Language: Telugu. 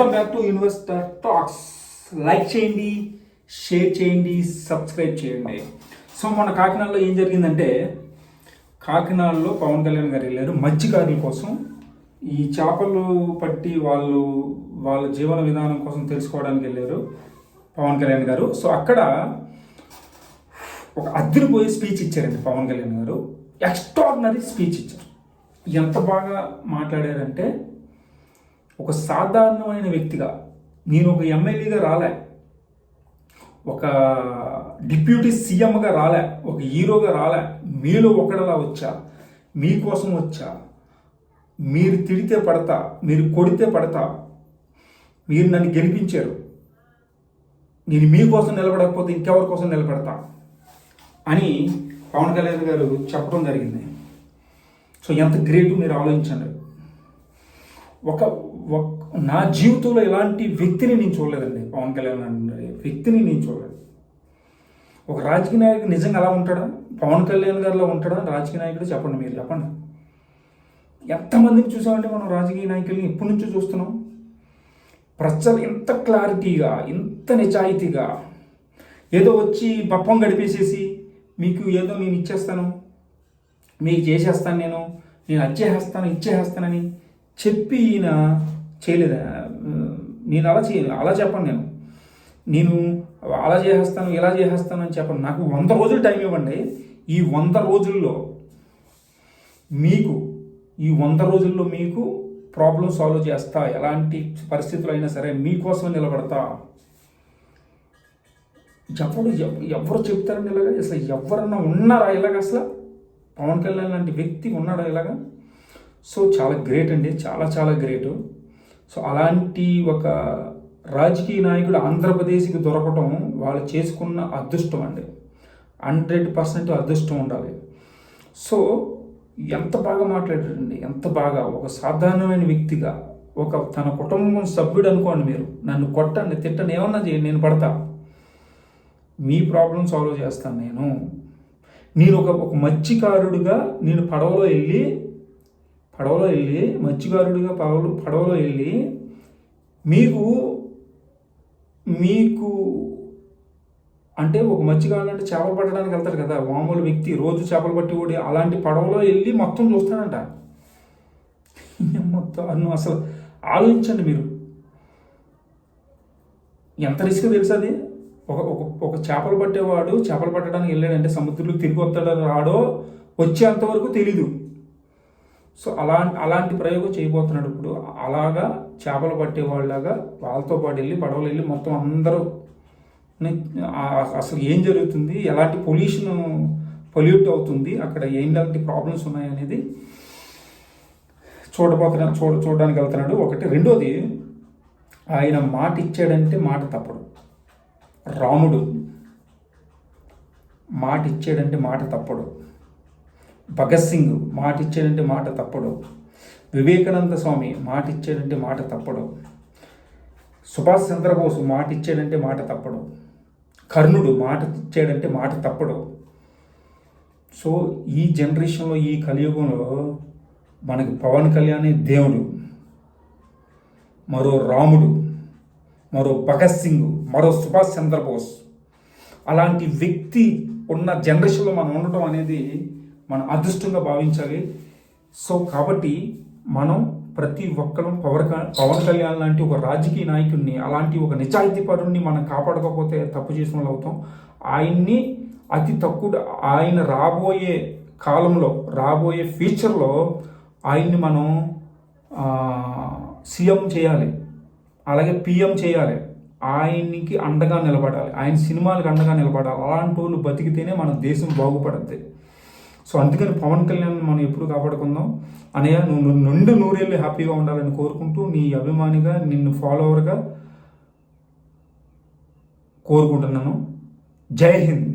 Welcome back to investor talks. Like చేయండి, షేర్ చేయండి, సబ్స్క్రైబ్ చేయండి. సో మన కాకినాడలో ఏం జరిగిందంటే, కాకినాడలో పవన్ కళ్యాణ్ గారు వెళ్ళారు మత్స్యకారుల కోసం. ఈ చేపలు పట్టి వాళ్ళ జీవన విధానం కోసం తెలుసుకోవడానికి వెళ్ళారు పవన్ కళ్యాణ్ గారు. సో అక్కడ ఒక అదిరిపోయే స్పీచ్ ఇచ్చారండి పవన్ కళ్యాణ్ గారు. ఎక్స్ట్రాడినరీ స్పీచ్ ఇచ్చారు. ఎంత బాగా మాట్లాడారంటే, ఒక సాధారణమైన వ్యక్తిగా, నేను ఒక ఎమ్మెల్యేగా రాలే, ఒక డిప్యూటీ సీఎంగా రాలే, ఒక హీరోగా రాలే, మీలో ఒకడలా వచ్చా, మీకోసం వచ్చా. మీరు తిడితే పడతా, మీరు కొడితే పడతా, మీరు నన్ను గెలిపించారు, నేను మీకోసం నిలబడకపోతే ఇంకెవరి కోసం నిలబడతా అని పవన్ కళ్యాణ్ గారు చెప్పడం జరిగింది. సో ఎంత గ్రేట్ మీరు ఆలోచించండి. నా జీవితంలో ఇలాంటి వ్యక్తిని నేను చూడలేదండి. పవన్ కళ్యాణ్ అనే వ్యక్తిని నేను చూడలేదు. ఒక రాజకీయ నాయకుడు నిజంగా అలా ఉంటాడా? పవన్ కళ్యాణ్ గారిలో ఉంటాడా రాజకీయ నాయకుడు? చెప్పండి, మీరు చెప్పండి. ఎంతమందిని చూసామంటే మనం రాజకీయ నాయకుల్ని ఎప్పటి నుంచో చూస్తున్నాం. ప్రజలు ఎంత క్లారిటీగా, ఎంత నిజాయితీగా, ఏదో వచ్చి బప్పం గడిపేసేసి మీకు ఏదో నేను ఇచ్చేస్తాను, మీకు చేసేస్తాను, నేను అది ఇచ్చేస్తానని చెప్పి ఈయన చేయలేదా? నేను అలా చేయను, అలా చెప్పను. నేను అలా చేసేస్తాను, ఇలా చేసేస్తాను అని చెప్పను. నాకు 100 రోజులు టైం ఇవ్వండి. ఈ 100 రోజుల్లో మీకు ప్రాబ్లం సాల్వ్ చేస్తా. ఎలాంటి పరిస్థితులు అయినా సరే మీకోసం నిలబడతా. ఎవరు చెప్తారండి ఇలాగా? అసలు ఎవరన్నా ఉన్నారా ఇలాగ? అసలు పవన్ కళ్యాణ్ లాంటి వ్యక్తి ఉన్నాడా ఇలాగా? సో చాలా గ్రేట్ అండి, చాలా చాలా గ్రేటు. సో అలాంటి ఒక రాజకీయ నాయకుడు ఆంధ్రప్రదేశ్కి దొరకటం వాళ్ళు చేసుకున్న అదృష్టం అండి. 100% అదృష్టం ఉండాలి. సో ఎంత బాగా మాట్లాడారండి, ఎంత బాగా. ఒక సాధారణమైన వ్యక్తిగా, తన కుటుంబం సభ్యుడు అనుకోండి, మీరు నన్ను కొట్టండి, తిట్టండి, ఏమన్నా చేయండి, నేను పడతా, మీ ప్రాబ్లం సాల్వ్ చేస్తాను. నేను ఒక మత్స్యకారుడిగా నేను పడవలో వెళ్ళి మత్స్యకారుడిగా పడవలో వెళ్ళి మీకు అంటే ఒక మత్స్యకారుడు అంటే చేపలు పట్టడానికి వెళ్తారు కదా, మామూలు వ్యక్తి రోజు చేపలు పట్టి కూడా అలాంటి పడవలో వెళ్ళి మొత్తం చూస్తాడంట. మొత్తం అసలు ఆలోచించండి మీరు, ఎంత రిస్క్ తెలుసు అది. ఒక చేపలు పట్టేవాడు చేపలు పట్టడానికి వెళ్ళాడంటే సముద్రంలో తిరిగి వస్తాడో రాడో వచ్చేంతవరకు తెలీదు. సో అలాంటి ప్రయోగం చేయబోతున్నాడు ఇప్పుడు. అలాగా చేపలు పట్టేవాళ్ళలాగా వాళ్ళతో పాటు వెళ్ళి పడవలు వెళ్ళి మొత్తం అందరూ అసలు ఏం జరుగుతుంది, ఎలాంటి పొల్యూట్ అవుతుంది, అక్కడ ఏంటి ప్రాబ్లమ్స్ ఉన్నాయనేది చూడడానికి వెళ్తున్నాడు. ఒకటి. రెండోది, ఆయన మాట ఇచ్చాడంటే మాట తప్పడు. రాముడు మాట ఇచ్చాడంటే మాట తప్పడు. భగత్ సింగ్ మాట ఇచ్చాడంటే మాట తప్పడు. వివేకానంద స్వామి మాట ఇచ్చాడంటే మాట తప్పడు. సుభాష్ చంద్రబోస్ మాట ఇచ్చాడంటే మాట తప్పడు. కర్ణుడు మాట ఇచ్చాడంటే మాట తప్పడు. సో ఈ జనరేషన్లో, ఈ కలియుగంలో మనకి పవన్ కళ్యాణే దేవుడు, మరో రాముడు, మరో భగత్ సింగ్, మరో సుభాష్ చంద్రబోస్, అలాంటి వ్యక్తి ఉన్న జనరేషన్లో మనం ఉండటం అనేది మనం అదృష్టంగా భావించాలి. సో కాబట్టి మనం ప్రతి ఒక్కరం పవన్ కళ్యాణ్ లాంటి ఒక రాజకీయ నాయకుడిని, అలాంటి ఒక నిజాయితీ పరుడిని మనం కాపాడకపోతే తప్పు చేసిన వాళ్ళు అవుతాం. ఆయన్ని అతి తక్కువ, ఆయన రాబోయే కాలంలో, రాబోయే ఫ్యూచర్లో ఆయన్ని మనం సీఎం చేయాలి, అలాగే పిఎం చేయాలి. ఆయనకి అండగా నిలబడాలి, ఆయన సినిమాలకు అండగా నిలబడాలి. అలాంటి వాళ్ళు బతికితేనే మన దేశం బాగుపడుద్ది. సో అందుకని పవన్ కళ్యాణ్ మనం ఎప్పుడు కాపాడుకుందాం. అనయ్య, నువ్వు నుండి నూరేళ్ళు హ్యాపీగా ఉండాలని కోరుకుంటూ, నీ అభిమానిగా, నిన్ను ఫాలోవర్గా కోరుకుంటున్నాను. జై హింద్.